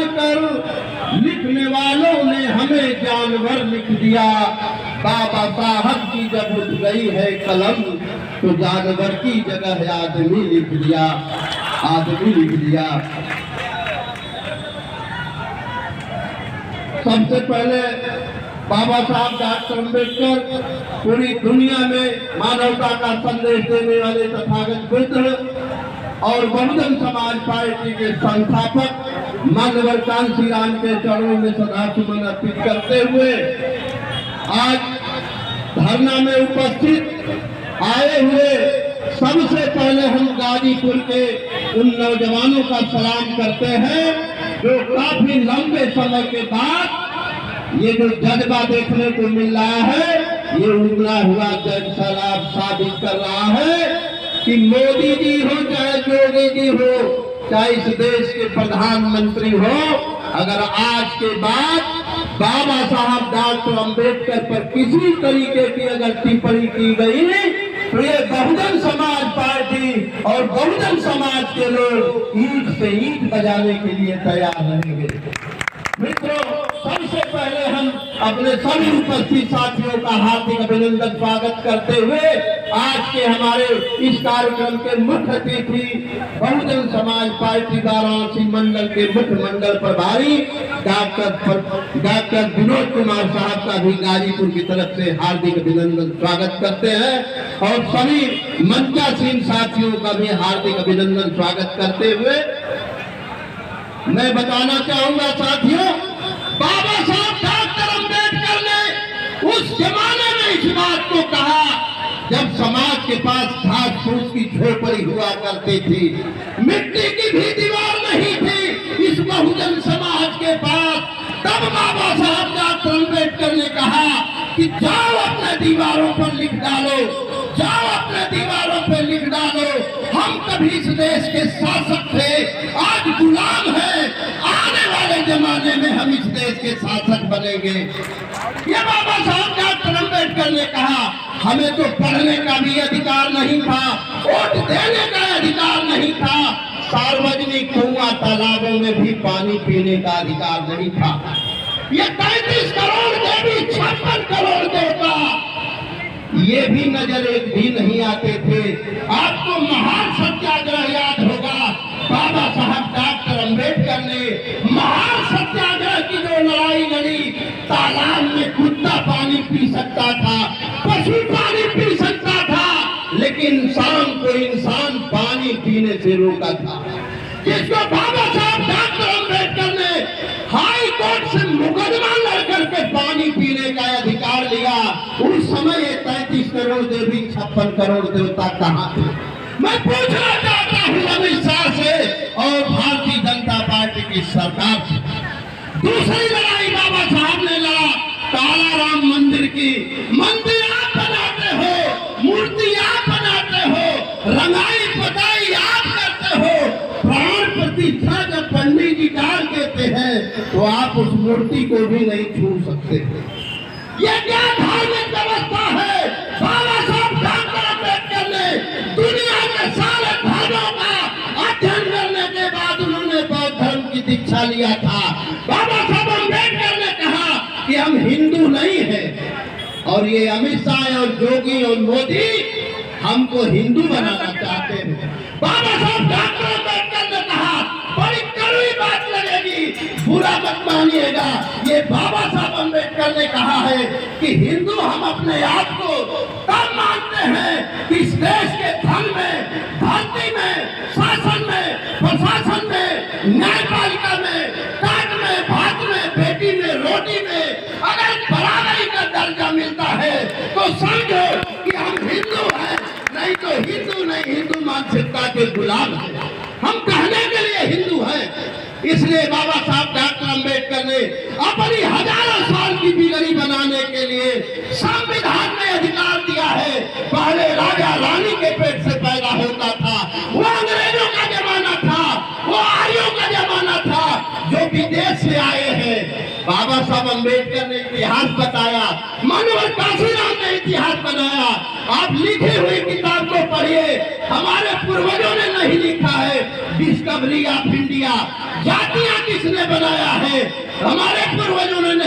जानकर लिखने वालों ने हमें जानवर लिख दिया। बाबा साहब की जब उठ गई है कलम तो जानवर की जगह आदमी लिख दिया, आदमी लिख दिया। सबसे पहले बाबा साहब डॉक्टर अम्बेडकर पूरी दुनिया में मानवता का संदेश देने वाले तथागत बुद्ध और बहुजन समाज पार्टी के संस्थापक मानवर कांशीराम के चरणों में श्रद्धासुमन अर्पित करते हुए आज धरना में उपस्थित आए हुए सबसे पहले हम गाजीपुर के उन नौजवानों का सलाम करते हैं जो काफी लंबे समय के बाद ये जो जज्बा देखने को मिल रहा है, ये उगला हुआ जज सलाब साबित कर रहा है कि मोदी जी हो चाहे योगी जी हो चाहे इस देश के प्रधानमंत्री हो, अगर आज के बाद बाबा साहब डॉक्टर अम्बेडकर पर किसी तरीके की अगर टिप्पणी की गई तो ये बहुजन समाज पार्टी और बहुजन समाज के लोग ईंट से ईंट बजाने के लिए तैयार रहेंगे। मित्रों, सबसे पहले हम अपने सभी उपस्थित साथियों का हार्दिक अभिनंदन स्वागत करते हुए आज के हमारे इस कार्यक्रम के मुख्य अतिथि बहुजन समाज पार्टी वाराणसी मंडल के मुख्य मंडल प्रभारी डॉक्टर विनोद कुमार साहब का भी गाजीपुर की तरफ से हार्दिक अभिनंदन स्वागत करते हैं और सभी मंचासीन साथियों का भी हार्दिक अभिनंदन स्वागत करते हुए मैं बताना चाहूंगा साथियों, बाबा साहब डॉक्टर अम्बेडकर ने उस जमाने में इस बात को कहा जब समाज के पास घास फूस की झोपड़ी हुआ करती थी, मिट्टी की भी दीवार नहीं थी इस बहुजन समाज के पास। तब बाबा साहब डॉक्टर अम्बेडकर ने कहा कि जाओ अपने दीवारों पर लिख डालो, जाओ अपने दीवारों पर लिख डालो, हम कभी इस देश के शासक थे, आज गुलाम है, आने वाले जमाने में हम इस देश के शासक बनेंगे। ये बाबा साहब डॉक्टर अम्बेडकर ने कहा। हमें तो पढ़ने का भी अधिकार नहीं था, वोट देने का अधिकार नहीं था, सार्वजनिक कुआं तालाबों में भी पानी पीने का अधिकार नहीं था। ये 33 करोड़ देवी 56 करोड़ देवता ये भी नजर एक भी नहीं आते थे। आपको महान सत्याग्रह याद होगा, बाबा साहब डॉक्टर अम्बेडकर ने महान सत्याग्रह की जो लड़ाई लड़ी, तालाब में कुत्ता पानी पी सकता था, पशु पानी पी सकता था, लेकिन शाम को इंसान पानी पीने से रोका था। जिसको बाबा साहब डॉक्टर अम्बेडकर ने हाई कोर्ट से मुकदमा लड़कर के पानी पीने का अधिकार लिया, उस समय 33 करोड़ देवी 56 करोड़ देवता कहाँ थे? मैं पूछना चाहता हूँ अमित शाह से और भारतीय जनता पार्टी की सरकार से। दूसरी लड़ाई बाबा साहब ने लड़ा काला राम मंदिर की। मंदिर आप बनाते हो, मूर्ति आप बनाते हो, रंगाई पताई आप करते हो, प्राण प्रतिष्ठा जब पंडित जी डाल देते हैं तो आप उस मूर्ति को भी नहीं छू सकते। ये क्या धार्मिक व्यवस्था है? बाबा साहब डॉक्टर अम्बेडकर ने दुनिया के सारे धर्मों का अध्ययन करने के बाद उन्होंने बौद्ध धर्म की दीक्षा लिया था। बाबा साहब अम्बेडकर ने कहा कि हम हिंदू नहीं हैं, और ये अमित शाह और योगी और मोदी हमको हिंदू बनाना चाहते हैं। बाबा साहब डॉक्टर अम्बेडकर ने कहा, बड़ी कड़वी बात लगेगी, बुरा मत मानिएगा, ये बाबा साहब अम्बेडकर ने कहा है कि हिंदू हम अपने आप को तब मानते हैं कि इस देश के धन में, धरती में, शासन में, प्रशासन में, न्यायपालिका में, काट में, भात में, बेटी में, रोटी में अगर बराबरी का दर्जा मिलता है तो समझो कि हम हिंदू हैं, नहीं तो हिंदू नहीं, हिंदू मानसिकता के गुलाम हैं। हम कहने के लिए हिंदू हैं। इसलिए बाबा साहब डॉक्टर अम्बेडकर ने अपनी हजारों साल की बिगड़ी बनाने के लिए संविधान में अधिकार दिया है। पहले राजा रानी के पेट से पैदा होता था, वो अंग्रेजों का जमाना था, वो आर्यों का जमाना था, जो विदेश से आए हैं। बाबा साहब अम्बेडकर ने इतिहास बताया, मनोहर काशीराम ने इतिहास बनाया। आप लिखी हुई किताब को पढ़िए, हमारे पूर्वजों ने नहीं लिखा है। डिस्कवरी ऑफ इंडिया, जातियां किसने बनाया है? हमारे पूर्वजों ने